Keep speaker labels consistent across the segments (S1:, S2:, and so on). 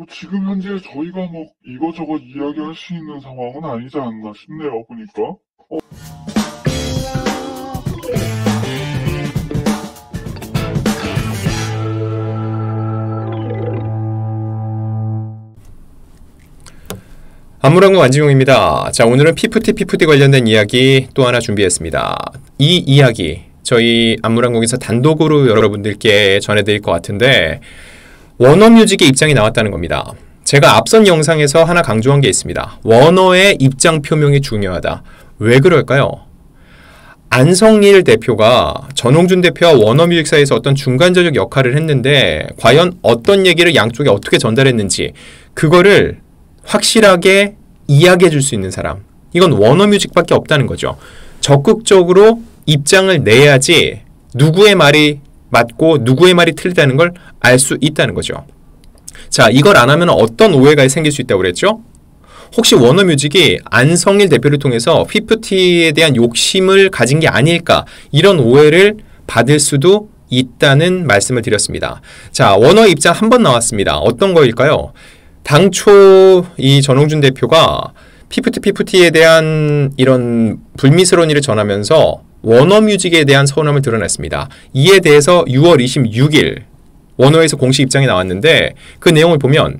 S1: 지금 현재 저희가 뭐 이것저것 이야기할 수 있는 상황은 아니지 않나 싶네요, 보니까.
S2: 안무랑과 안지용입니다. 자, 오늘은 피프티 관련된 이야기 또 하나 준비했습니다. 이 이야기 저희 안무랑국에서 단독으로 여러분들께 전해드릴 것 같은데 워너뮤직의 입장이 나왔다는 겁니다. 제가 앞선 영상에서 하나 강조한 게 있습니다. 워너의 입장 표명이 중요하다. 왜 그럴까요? 안성일 대표가 전홍준 대표와 워너뮤직 사이에서 어떤 중간자적 역할을 했는데 과연 어떤 얘기를 양쪽에 어떻게 전달했는지 그거를 확실하게 이야기해 줄 수 있는 사람, 이건 워너뮤직밖에 없다는 거죠. 적극적으로 입장을 내야지 누구의 말이 맞고 누구의 말이 틀리다는 걸 알 수 있다는 거죠. 자, 이걸 안 하면 어떤 오해가 생길 수 있다고 그랬죠? 혹시 워너뮤직이 안성일 대표를 통해서 피프티에 대한 욕심을 가진 게 아닐까, 이런 오해를 받을 수도 있다는 말씀을 드렸습니다. 자, 워너의 입장 한 번 나왔습니다. 어떤 거일까요? 당초 이 전홍준 대표가 피프티에 대한 이런 불미스러운 일을 전하면서 워너뮤직에 대한 서운함을 드러냈습니다. 이에 대해서 6월 26일 워너에서 공식 입장이 나왔는데 그 내용을 보면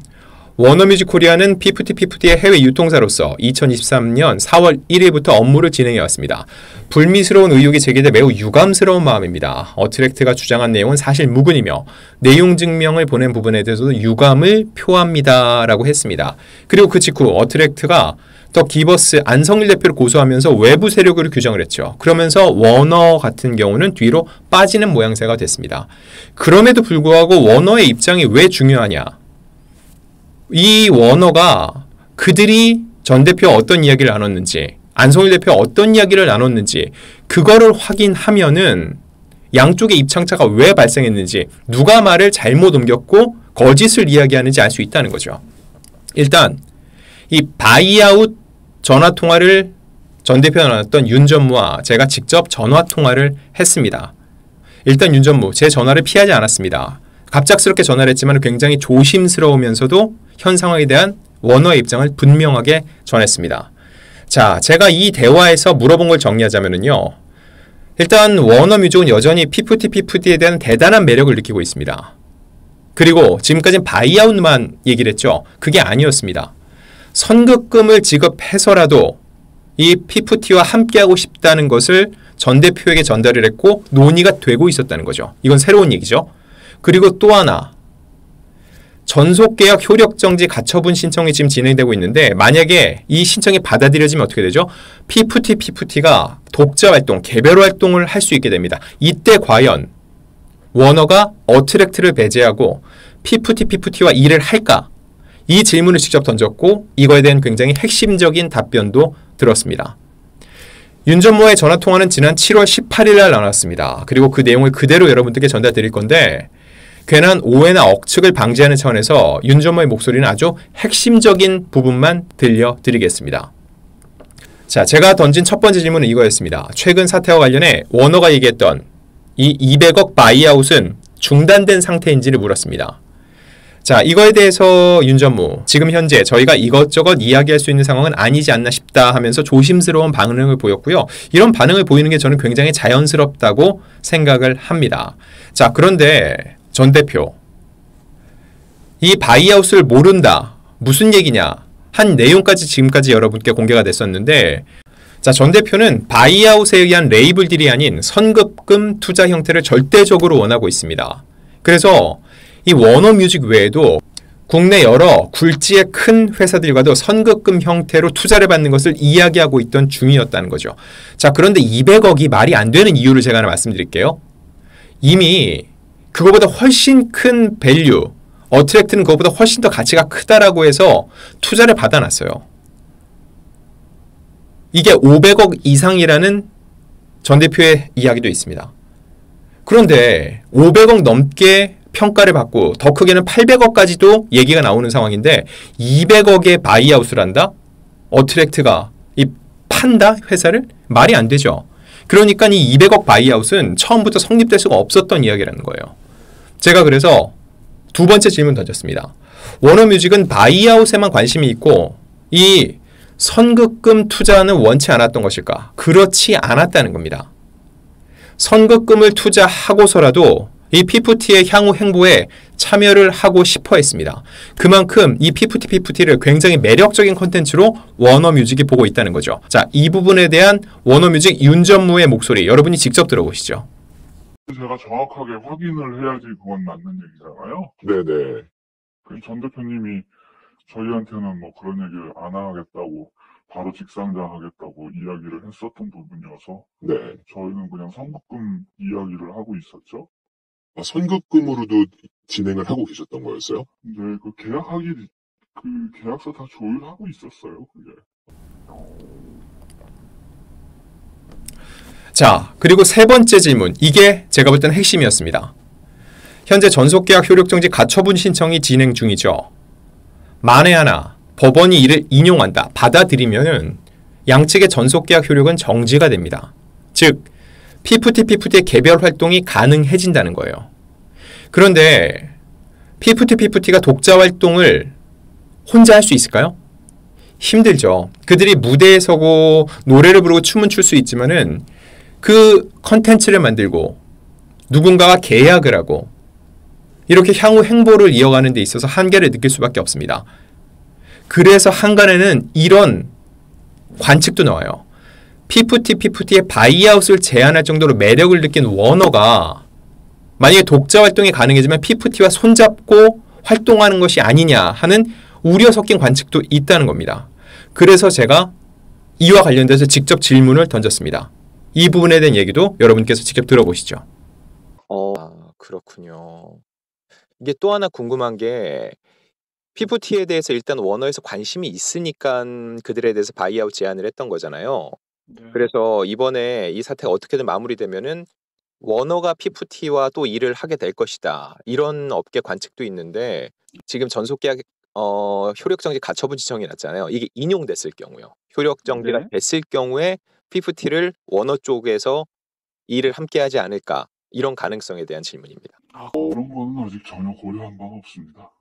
S2: 워너뮤직 코리아는 피프티의 해외 유통사로서 2023년 4월 1일부터 업무를 진행해 왔습니다. 불미스러운 의혹이 제기돼 매우 유감스러운 마음입니다. 어트랙트가 주장한 내용은 사실 무근이며 내용 증명을 보낸 부분에 대해서도 유감을 표합니다 라고 했습니다. 그리고 그 직후 어트랙트가 더 기버스 안성일 대표를 고소하면서 외부 세력으로 규정을 했죠. 그러면서 워너 같은 경우는 뒤로 빠지는 모양새가 됐습니다. 그럼에도 불구하고 워너의 입장이 왜 중요하냐? 이 워너가 그들이 전 대표와 어떤 이야기를 나눴는지, 안성일 대표와 어떤 이야기를 나눴는지 그거를 확인하면은 양쪽의 입장차가 왜 발생했는지, 누가 말을 잘못 옮겼고 거짓을 이야기하는지 알 수 있다는 거죠. 일단 이 바이아웃 전화통화를 전 대표가 나눴던 윤 전무와 제가 직접 전화통화를 했습니다. 일단 윤 전무, 제 전화를 피하지 않았습니다. 갑작스럽게 전화를 했지만 굉장히 조심스러우면서도 현 상황에 대한 워너의 입장을 분명하게 전했습니다. 자, 제가 이 대화에서 물어본 걸 정리하자면요. 일단 워너뮤직은 여전히 피프티에 대한 대단한 매력을 느끼고 있습니다. 그리고 지금까지는 바이아웃만 얘기를 했죠. 그게 아니었습니다. 선급금을 지급해서라도 이 피프티와 함께하고 싶다는 것을 전 대표에게 전달을 했고 논의가 되고 있었다는 거죠. 이건 새로운 얘기죠. 그리고 또 하나, 전속계약 효력정지 가처분 신청이 지금 진행되고 있는데 만약에 이 신청이 받아들여지면 어떻게 되죠? 피프티가 독자활동, 개별 활동을 할 수 있게 됩니다. 이때 과연 워너가 어트랙트를 배제하고 피프티와 일을 할까? 이 질문을 직접 던졌고 이거에 대한 굉장히 핵심적인 답변도 들었습니다. 윤 전무와의 전화통화는 지난 7월 18일 날 나눴습니다. 그리고 그 내용을 그대로 여러분들께 전달드릴 건데 괜한 오해나 억측을 방지하는 차원에서 윤 전무의 목소리는 아주 핵심적인 부분만 들려드리겠습니다. 자, 제가 던진 첫 번째 질문은 이거였습니다. 최근 사태와 관련해 워너가 얘기했던 이 200억 바이아웃은 중단된 상태인지를 물었습니다. 자, 이거에 대해서 윤 전무, 지금 현재 저희가 이것저것 이야기할 수 있는 상황은 아니지 않나 싶다 하면서 조심스러운 반응을 보였고요. 이런 반응을 보이는 게 저는 굉장히 자연스럽다고 생각을 합니다. 자, 그런데 전 대표, 이 바이아웃을 모른다, 무슨 얘기냐 한 내용까지 지금까지 여러분께 공개가 됐었는데, 자, 전 대표는 바이아웃에 의한 레이블 딜이 아닌 선급금 투자 형태를 절대적으로 원하고 있습니다. 그래서 이 워너뮤직 외에도 국내 여러 굴지의 큰 회사들과도 선급금 형태로 투자를 받는 것을 이야기하고 있던 중이었다는 거죠. 자, 그런데 200억이 말이 안 되는 이유를 제가 하나 말씀드릴게요. 이미 그거보다 훨씬 큰 밸류, 어트랙트는 그거보다 훨씬 더 가치가 크다라고 해서 투자를 받아놨어요. 이게 500억 이상이라는 전 대표의 이야기도 있습니다. 그런데 500억 넘게 평가를 받고 더 크게는 800억까지도 얘기가 나오는 상황인데 200억의 바이아웃을 한다? 어트랙트가 판다? 회사를? 말이 안 되죠. 그러니까 이 200억 바이아웃은 처음부터 성립될 수가 없었던 이야기라는 거예요. 제가 그래서 두 번째 질문 던졌습니다. 워너뮤직은 바이아웃에만 관심이 있고 이 선급금 투자는 원치 않았던 것일까? 그렇지 않았다는 겁니다. 선급금을 투자하고서라도 이 피프티의 향후 행보에 참여를 하고 싶어 했습니다. 그만큼 이 피프티를 굉장히 매력적인 콘텐츠로 워너뮤직이 보고 있다는 거죠. 자, 이 부분에 대한 워너뮤직 윤 전무의 목소리 여러분이 직접 들어보시죠.
S1: 제가 정확하게 확인을 해야지 그건 맞는 얘기잖아요.
S3: 네네.
S1: 전 대표님이 저희한테는 뭐 그런 얘기를 안 하겠다고 바로 직상장하겠다고 이야기를 했었던 부분이어서
S3: 네.
S1: 저희는 그냥 선급금 이야기를 하고 있었죠.
S3: 선급금으로도 진행을 하고 계셨던 거였어요?
S1: 네, 그 계약서 다 조율하고 있었어요, 그게.
S2: 자, 그리고 세 번째 질문. 이게 제가 볼 때는 핵심이었습니다. 현재 전속계약 효력정지 가처분 신청이 진행 중이죠. 만에 하나 법원이 이를 인용한다, 받아들이면은 양측의 전속계약 효력은 정지가 됩니다. 즉, 피프티의 개별 활동이 가능해진다는 거예요. 그런데 피프티가 독자 활동을 혼자 할 수 있을까요? 힘들죠. 그들이 무대에 서고 노래를 부르고 춤은 출 수 있지만은 그 컨텐츠를 만들고 누군가와 계약을 하고 이렇게 향후 행보를 이어가는 데 있어서 한계를 느낄 수밖에 없습니다. 그래서 한간에는 이런 관측도 나와요. 피프티의 바이아웃을 제한할 정도로 매력을 느낀 워너가 만약에 독자 활동이 가능해지면 피프티와 손잡고 활동하는 것이 아니냐 하는 우려 섞인 관측도 있다는 겁니다. 그래서 제가 이와 관련돼서 직접 질문을 던졌습니다. 이 부분에 대한 얘기도 여러분께서 직접 들어보시죠.
S4: 그렇군요. 이게 또 하나 궁금한 게 피프티에 대해서 일단 워너에서 관심이 있으니까 그들에 대해서 바이아웃 제안을 했던 거잖아요.
S1: 네.
S4: 그래서 이번에 이 사태가 어떻게든 마무리되면은 워너가 피프티와 또 일을 하게 될 것이다. 이런 업계 관측도 있는데 지금 전속계약 효력정지 가처분 지청이 났잖아요. 이게 인용됐을 경우요. 효력정지가
S1: 네.
S4: 됐을 경우에 피프티를 워너 쪽에서 일을 함께하지 않을까. 이런 가능성에 대한 질문입니다.
S1: 그런 거는 아직 전혀 고려한 바가 없습니다.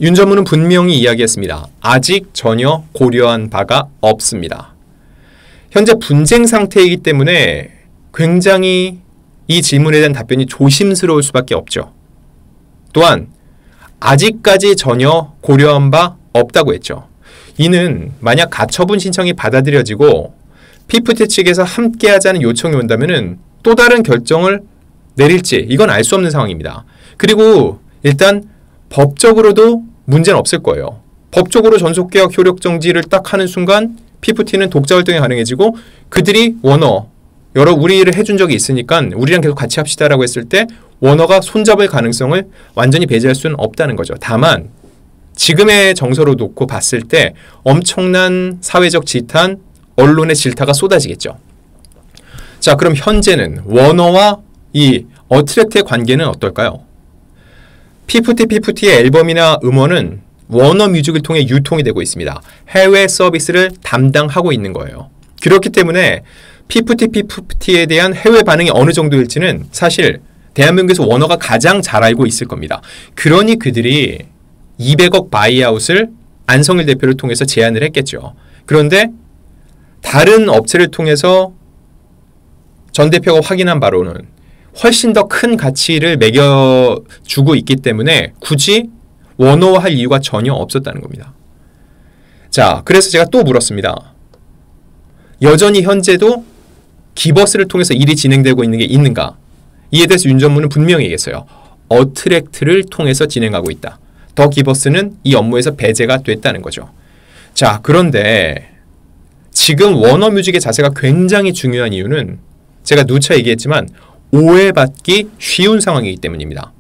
S2: 윤 전무는 분명히 이야기했습니다. 아직 전혀 고려한 바가 없습니다. 현재 분쟁 상태이기 때문에 굉장히 이 질문에 대한 답변이 조심스러울 수밖에 없죠. 또한 아직까지 전혀 고려한 바 없다고 했죠. 이는 만약 가처분 신청이 받아들여지고 피프티 측에서 함께하자는 요청이 온다면 또 다른 결정을 내릴지 이건 알 수 없는 상황입니다. 그리고 일단 법적으로도 문제는 없을 거예요. 법적으로 전속계약 효력정지를 딱 하는 순간 피프티는 독자 활동이 가능해지고 그들이 워너 우리 일을 해준 적이 있으니까 우리랑 계속 같이 합시다라고 했을 때 워너가 손잡을 가능성을 완전히 배제할 수는 없다는 거죠. 다만 지금의 정서로 놓고 봤을 때 엄청난 사회적 지탄, 언론의 질타가 쏟아지겠죠. 자, 그럼 현재는 워너와 이 어트랙트의 관계는 어떨까요? 피프티의 앨범이나 음원은 워너뮤직을 통해 유통이 되고 있습니다. 해외 서비스를 담당하고 있는 거예요. 그렇기 때문에 피프티에 대한 해외 반응이 어느 정도일지는 사실 대한민국에서 워너가 가장 잘 알고 있을 겁니다. 그러니 그들이 200억 바이아웃을 안성일 대표를 통해서 제안을 했겠죠. 그런데 다른 업체를 통해서 전 대표가 확인한 바로는 훨씬 더 큰 가치를 매겨주고 있기 때문에 굳이 워너와 할 이유가 전혀 없었다는 겁니다. 자, 그래서 제가 또 물었습니다. 여전히 현재도 기버스를 통해서 일이 진행되고 있는 게 있는가? 이에 대해서 윤 전무는 분명히 얘기했어요. 어트랙트를 통해서 진행하고 있다. 더 기버스는 이 업무에서 배제가 됐다는 거죠. 자, 그런데 지금 워너뮤직의 자세가 굉장히 중요한 이유는 제가 누차 얘기했지만 오해받기 쉬운 상황이기 때문입니다.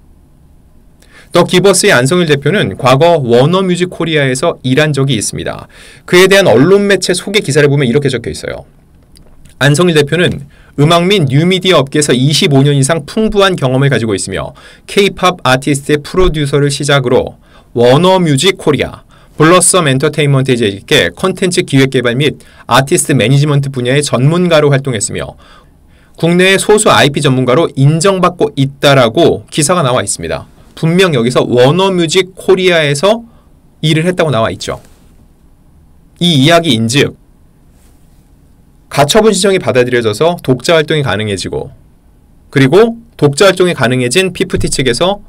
S2: 더 기버스의 안성일 대표는 과거 워너뮤직 코리아에서 일한 적이 있습니다. 그에 대한 언론 매체 소개 기사를 보면 이렇게 적혀 있어요. 안성일 대표는 음악 및 뉴미디어 업계에서 25년 이상 풍부한 경험을 가지고 있으며 K-팝 아티스트의 프로듀서를 시작으로 워너뮤직 코리아, 블러썸 엔터테인먼트에 재직해 콘텐츠 기획개발 및 아티스트 매니지먼트 분야의 전문가로 활동했으며 국내의 소수 IP 전문가로 인정받고 있다라고 기사가 나와 있습니다. 분명 여기서 워너뮤직 코리아에서 일을 했다고 나와 있죠. 이 이야기인즉 가처분 신청이 받아들여져서 독자 활동이 가능해지고 그리고 독자 활동이 가능해진 피프티 측에서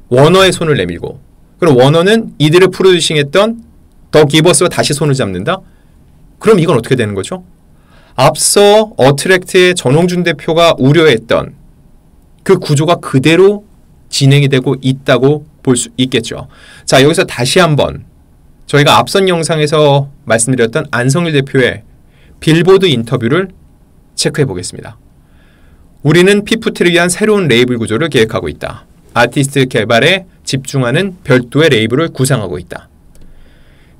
S2: 워너의 손을 내밀고 그럼 워너는 이들을 프로듀싱했던 더 기버스와 다시 손을 잡는다? 그럼 이건 어떻게 되는 거죠? 앞서 어트랙트의 전홍준 대표가 우려했던 그 구조가 그대로 진행이 되고 있다고 볼 수 있겠죠. 자, 여기서 다시 한번 저희가 앞선 영상에서 말씀드렸던 안성일 대표의 빌보드 인터뷰를 체크해 보겠습니다. 우리는 피프티를 위한 새로운 레이블 구조를 계획하고 있다. 아티스트 개발에 집중하는 별도의 레이블을 구상하고 있다.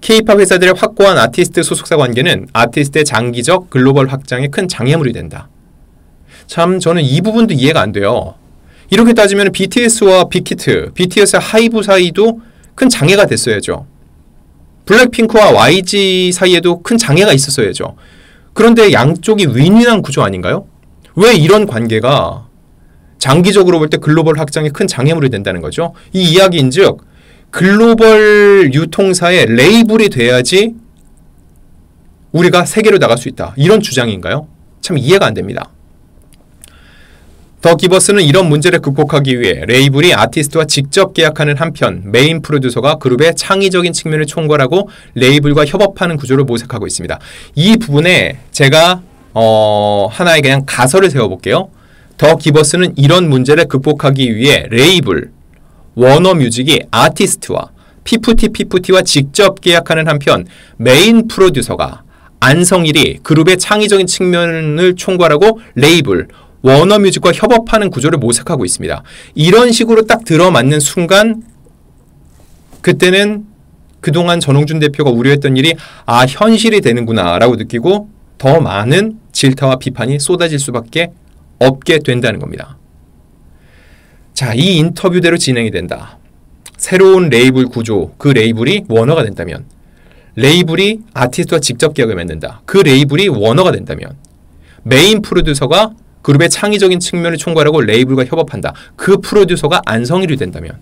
S2: K-팝 회사들의 확고한 아티스트 소속사 관계는 아티스트의 장기적 글로벌 확장에 큰 장애물이 된다. 참 저는 이 부분도 이해가 안 돼요. 이렇게 따지면 BTS와 빅히트, BTS와 하이브 사이도 큰 장애가 됐어야죠. 블랙핑크와 YG 사이에도 큰 장애가 있었어야죠. 그런데 양쪽이 윈윈한 구조 아닌가요? 왜 이런 관계가 장기적으로 볼 때 글로벌 확장에 큰 장애물이 된다는 거죠? 이 이야기인즉 글로벌 유통사의 레이블이 돼야지 우리가 세계로 나갈 수 있다. 이런 주장인가요? 참 이해가 안 됩니다. 더 기버스는 이런 문제를 극복하기 위해 레이블이 아티스트와 직접 계약하는 한편 메인 프로듀서가 그룹의 창의적인 측면을 총괄하고 레이블과 협업하는 구조를 모색하고 있습니다. 이 부분에 제가 하나의 그냥 가설을 세워볼게요. 더 기버스는 이런 문제를 극복하기 위해 레이블, 워너뮤직이 아티스트와 피프티와 직접 계약하는 한편 메인 프로듀서가 안성일이 그룹의 창의적인 측면을 총괄하고 레이블, 워너뮤직과 협업하는 구조를 모색하고 있습니다. 이런 식으로 딱 들어맞는 순간 그때는 그동안 전홍준 대표가 우려했던 일이 현실이 되는구나 라고 느끼고 더 많은 질타와 비판이 쏟아질 수밖에 없게 된다는 겁니다. 자, 이 인터뷰대로 진행이 된다. 새로운 레이블 구조, 그 레이블이 워너가 된다면 레이블이 아티스트와 직접 계약을 맺는다. 그 레이블이 워너가 된다면 메인 프로듀서가 그룹의 창의적인 측면을 총괄하고 레이블과 협업한다. 그 프로듀서가 안성일이 된다면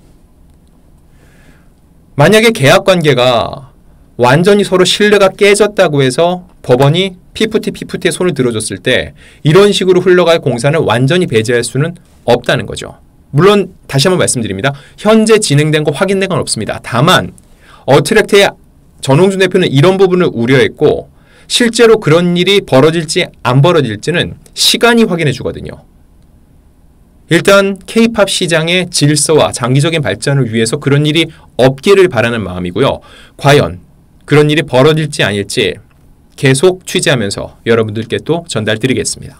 S2: 만약에 계약관계가 완전히 서로 신뢰가 깨졌다고 해서 법원이 피프티에 손을 들어줬을 때 이런 식으로 흘러갈 공사는 완전히 배제할 수는 없다는 거죠. 물론 다시 한번 말씀드립니다. 현재 진행된 거 확인된 건 없습니다. 다만 어트랙트의 전홍준 대표는 이런 부분을 우려했고 실제로 그런 일이 벌어질지 안 벌어질지는 시간이 확인해 주거든요. 일단 K-팝 시장의 질서와 장기적인 발전을 위해서 그런 일이 없기를 바라는 마음이고요. 과연 그런 일이 벌어질지 아닐지 계속 취재하면서 여러분들께 또 전달드리겠습니다.